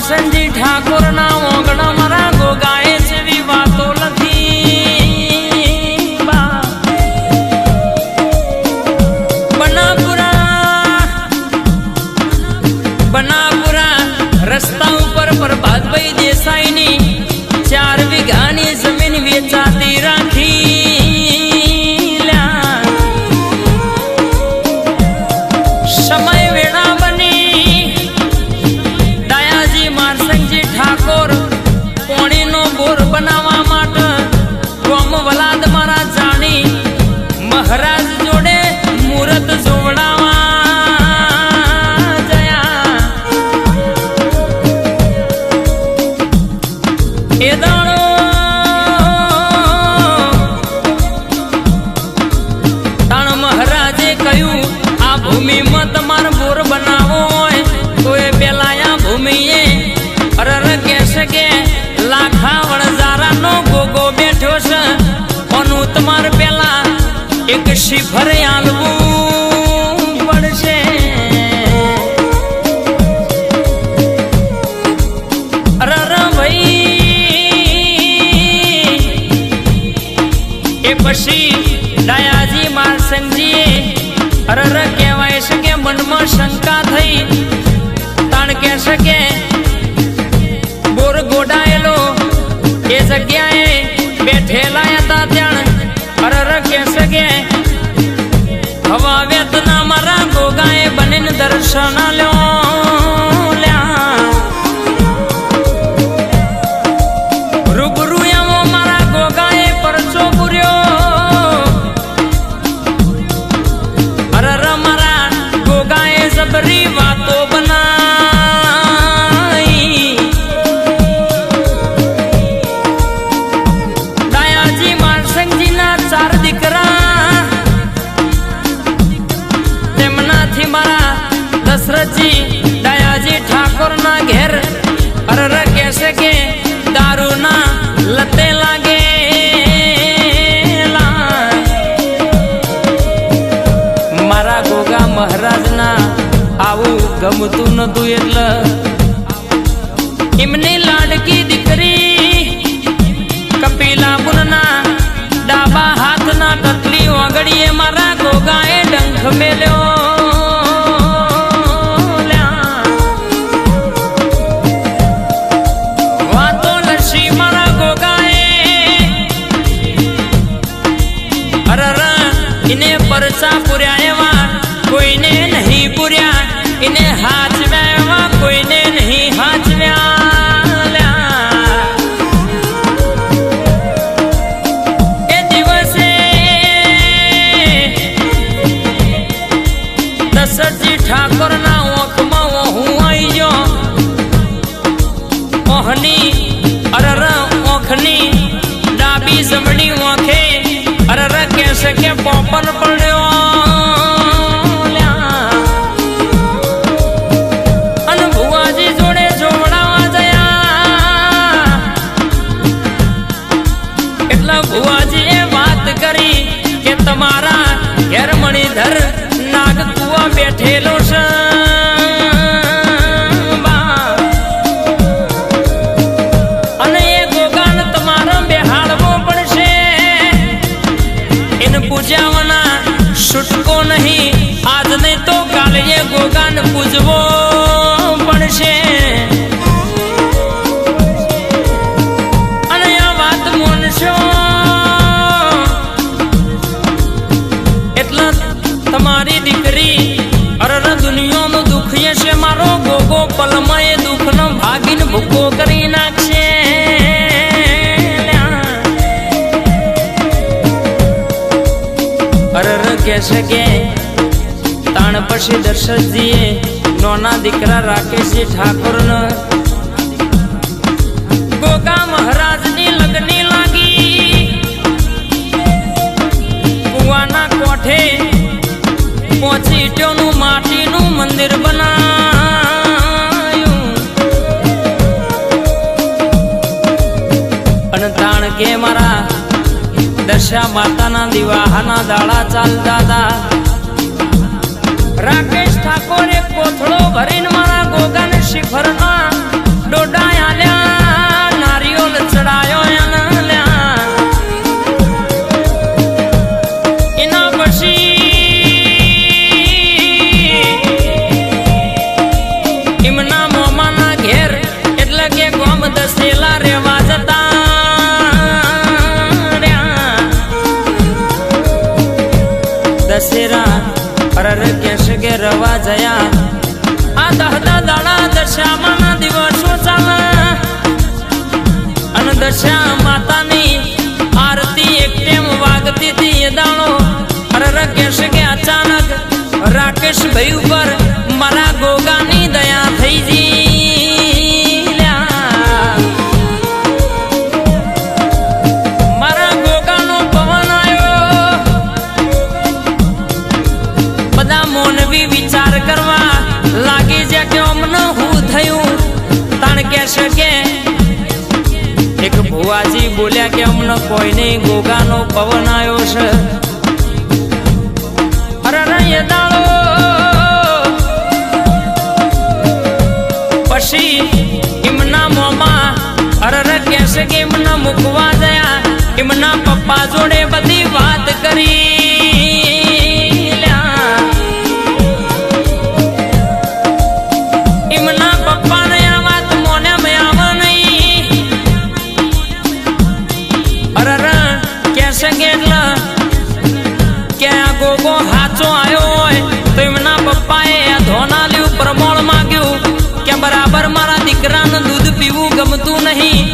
મારસનજી ઠાકોર ના ઓગણા મારા ગોગાએ જેવી વાતો લખી બનાપુરા રસ્તા ઉપર પ્રભાતભાઈ દેસાઈની 4 વીઘાની જમીન વેચાતી રાખી સમય વેળા બની દયાજી મારસનજી ઠાકોર પોણીનો બોર બનાવવા માટે ગોમ વલાદ મારા જાણી મહારાજ જોડે મુહૂર્ત જોવડાવા જયા એ દાણો તાણ મહારાજે કહ્યું આ ભૂમિમાં તમારે બોર બનાવવો હોય તો એ પેલા આ ભૂમિએ અરર કહેશે કે લાખા વણઝારાનો ગોગો બેઠો છે ઓનું તમારે પેલા એક શિફર આલવું પડશે અરર ભાઈ એ પછી દયાજી મારસનજીએ અરર કહેવાય છે કે મનમાં શંકા થઈ તાણ કહેશે કે બોર ગોડાયેલો એ જગ્યાએ બેઠેલા હતા ત્યાં અરર કહેશે કે હવા વેતના મારા ગોગાએ બનીને દર્શન રૂબરૂ એવો મારા ગોગાએ પરચો પૂર્યો અરર મારા ગોગાએ જબરી વાતો બનાઈ દયાજી મારસનજીના 4 દીકરા તેમનાથી મારા દશરથજી દયાજી ઠાકોરના ઘેર અરર કહેશે કે દારૂના લતે લાગે મારા ગોગા મહારાજના આવું ગમતું નતું એટલે એમની લાડકી દીકરી કપિલાપુરના ડાબા હાથના ટટલી ઓગળીએ મારા ગોગાએ ડંખ મેલ્યો વાતો લસી મારા ગોગાએ અરર એને પરચા પૂર્યા એવા કોઈને નહીં પૂર્યા એને હાચવ્યા એવા કોઈને નહીં હાચવ્યા એ દિવસે દશરથજી ઠાકોરના ઓખમાં હું આવી ગયો ઓહની અરર ઓખની ડાબી જમણી ઓખે અરર કહેશે કે પોપર પડ્યો અને ભુવાજી જોડે જોવડાવા જયા એટલે ભુવાજીએ વાત કરી કે તમારા ઘેર મણિધર નાગ કુવા બેઠેલો છે અને એ ગોગાન તમારે બેહાડવો પડશે એને પૂજાવાના છૂટકો નહીં આજ નહીં તો કાલે એ ગોગાન પૂજવો પડશે અને આ વાત મોનશો એટલે તમારી દીકરી અરર દુનિયાનું દુઃખ છે મારો ગોગો પલમાં એ દુઃખનો ભાગીને ભૂકો કરી નાખશે અરર કહેશે કે તાણ પછી દશરથજીએ નોના દીકરા રાકેશજી ઠાકોરને ગોગા મહારાજની લગ્ની લાગી કુવાના કોઠે પહોંચી ઈંટોનું માટીનું મંદિર બનાવ્યું અને તાણ કે મારા દશા માતાના દિવાહાના દાડા ચાલતા હતા રાકેશ ઠાકોરે કોથળો ભરીને મારા ગોગાને શિખરના ડોડાયા નારિયોલ ચડાયો એના પછી એમના મોમાના ઘેર એટલે કે ગોમ દસેલા રેવા જતા દશેરા અરર કેશ કે રવા જયા આ દહદા દાડા દશામાના દિવસો ચાલે અને દશા માતાની આરતી એક ટેમ વાગતી હતી એ દાડો અરર કેશ કે અચાનક રાકેશભાઈ ઉપર મારા ગોગાની દયા થઈ જી મારા ગોગાનો પવન આવ્યો બધા મોનવી વિચાર કરવા લાગી છે કે અમને હું થયું તાણ કહેશે કે એક ભુવાજી બોલ્યા કે અમને કોઈ નહીં ગોગાનો પવન આવ્યો છે અરે એ દાડો પછી એમના મોમાં અરે કહેશે કે એમના મૂકવા ગયા એમના પપ્પા જોડે બધી વાત કરી ગોગો હાચો આવ્યો હોય તો એમના પપ્પાએ આ ધોનાલ્યું પ્રમાણ માંગ્યું કે બરાબર મારા દીકરાને દૂધ પીવું ગમતું નહીં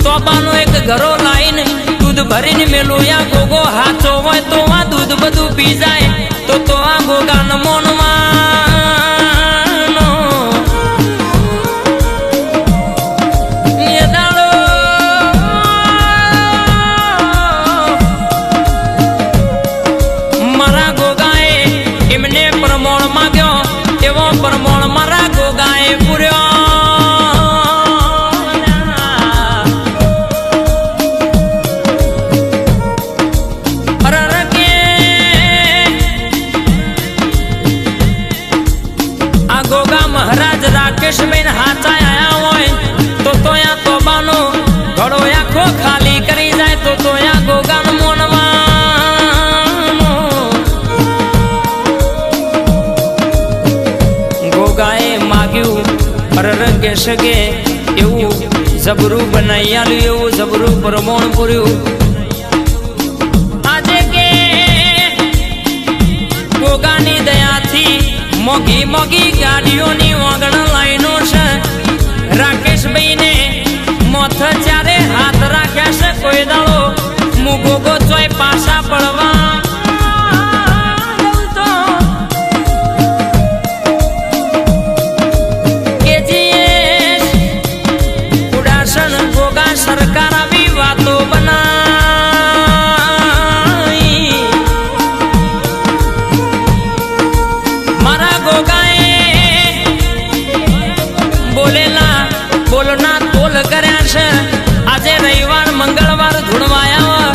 તો બાનો એક ઘરો લાઈને દૂધ ભરીને મેલું આ ગોગો હાચો હોય તો આ દૂધ બધું પી જાય તો આ ગોગાને મોનવાનો એ દાડો મારા ગોગાએ એમને પ્રમાણ માંગ્યો એવો પ્રમાણ મારા ગોગાએ પૂર્યો આ ગોગા મહારાજ રાકેશબેન હાચા આયા હોય તો આ તોબાનો ઘડો આખો ખાલી કરી જાય તો આ ગોગાનો મોનવા ગોગાએ માગ્યું અરર કહેશે કે એવું જબરું બનાવી આલ્યું એવું જબરું પ્રમાણ પૂર્યું આજે કે ગોગાની દયાથી મોગી મોગી ગાડીઓની વાગણ લાઈનો છે રાકેશભાઈને મોથ ચારે હાથ રાખ્યા છે કોઈ દાડો હું ગોગો ચોય પાછા પડવા સરકાર આવી વાતો બનાવી મારા ગોગાએ બોલેલા બોલના તોલ કર્યા છે આજે રવિવાર મંગળવાર ધૂળવાયા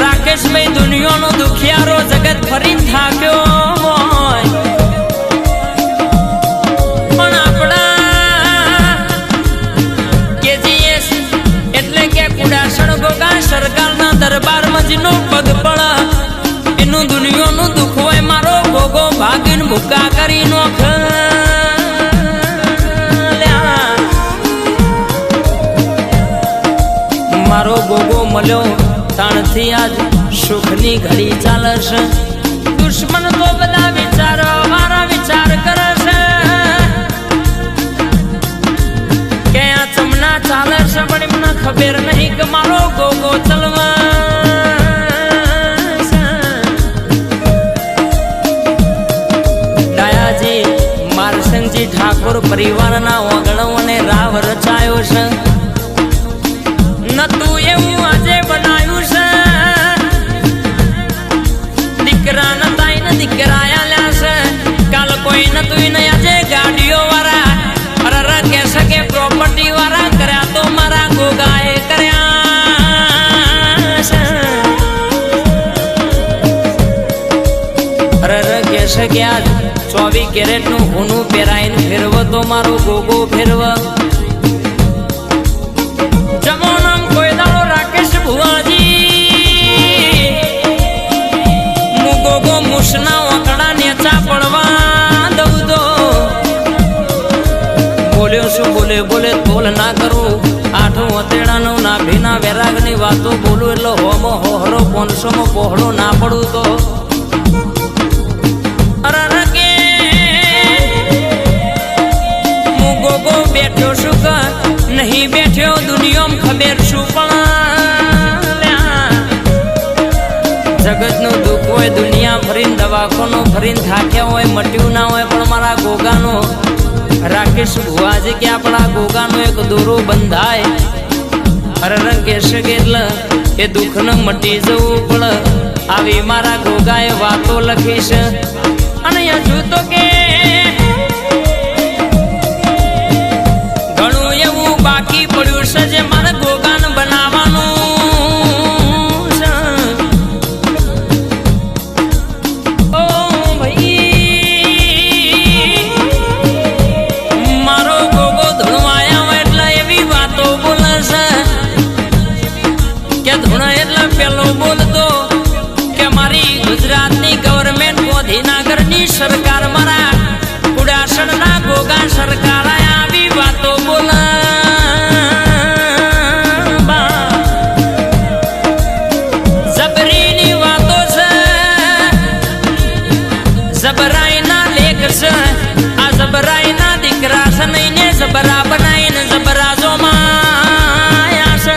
રાકેશભાઈ દુનિયાનો દુખિયારો જગત ફરી થાક્યો હોય પણ આપણા કેજીએસ એટલે કે કુડાસણ ગોગા સરકારના દરબારમાં જેનો પગ પડ એનું દુનિયાનું દુઃખ હોય મારો ગોગો ભાગીને ભૂકા કરી નોખ મારો ગોગો મળ્યો તાણથી આજ સુખની ઘડી ચાલે છે દુશ્મન તો બધા વિચારો મારા વિચાર કરે છે કે આ ચમના ચાલે છે પણ એમને ખબર નહીં કે મારો ગોગો ચલવા ડાયાજી મારસંગજી ઠાકોર પરિવારના ઓગણોને રાવ રચાયો છે નતું એવું આજે બનાવ્યું છે દીકરા નતા ને દીકરાયા લ્યા છે કાલ કોઈ નતું ને આજે ગાડીઓ વાળા અરર કહેશે કે પ્રોપર્ટી વાળા કર્યા તો મારા ગોગાએ કર્યા છે અરર કહેશે કે આજ 24 કેરેટનું હોનું પહેરાઈને ફેરવો તો મારો ગોગો ફેરવ પાછા પડવા દઉં તો બોલ્યો શું બોલે બોલે બોલ ના કરું આઠું હતેડાનું ના ભીના વૈરાગની વાતો બોલું એટલે હોમો હોહરો 500 માં પહોળો ના પડું તો અરે કે હું ગોગો બેઠો શું કે નહીં બેઠ્યો દુનિયામાં ખબર શું પણ જગતનું દુઃખ હોય દુનિયા ફરીને દવાખાનું ફરીને થાક્યા હોય મટ્યું ના હોય પણ મારા ગોગાનો રાકેશ ભુવાજી કે આપણા ગોગાનો એક દોરો બંધાય અરે રંગ કહેશે કે એટલે એ દુઃખ ન મટી જવું પડે આવી મારા ગોગાએ વાતો લખીશ અને હજુ તો કે ઘણું એવું બાકી પડ્યું છે જે મારે ગોગાન બનાવવાનું છે ઓ ભાઈ મારો ગોગો ધૂણવાયા હોય એટલે એવી વાતો બોલે છે કે ધૂણ એટલે પેલો બોલતો કે મારી ગુજરાતની ગવર્મેન્ટ ગાંધીનગરની સરકાર મારા કુડાસણના ગોગા સરકાર આવી વાતો બોલે જબરીની વાતો છે જબરાઈના લેખ છે આ જબરાઈના દીકરા છે નહીં ને જબરા બનાવીને જબરાજોમાં છે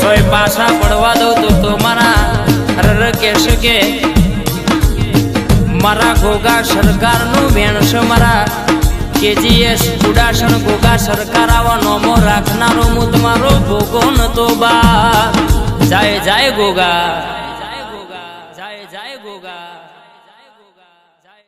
તોય પાછા પડવા દઉં તો મારા રર કહેશે કે મારા ગોગા સરકારનું વેણ છે મારા KGS કુડાસણ ગોગા સરકાર આવા નોમો રાખનારો હું તમારો ગોગો નતો બા જાય જાય ગોગા.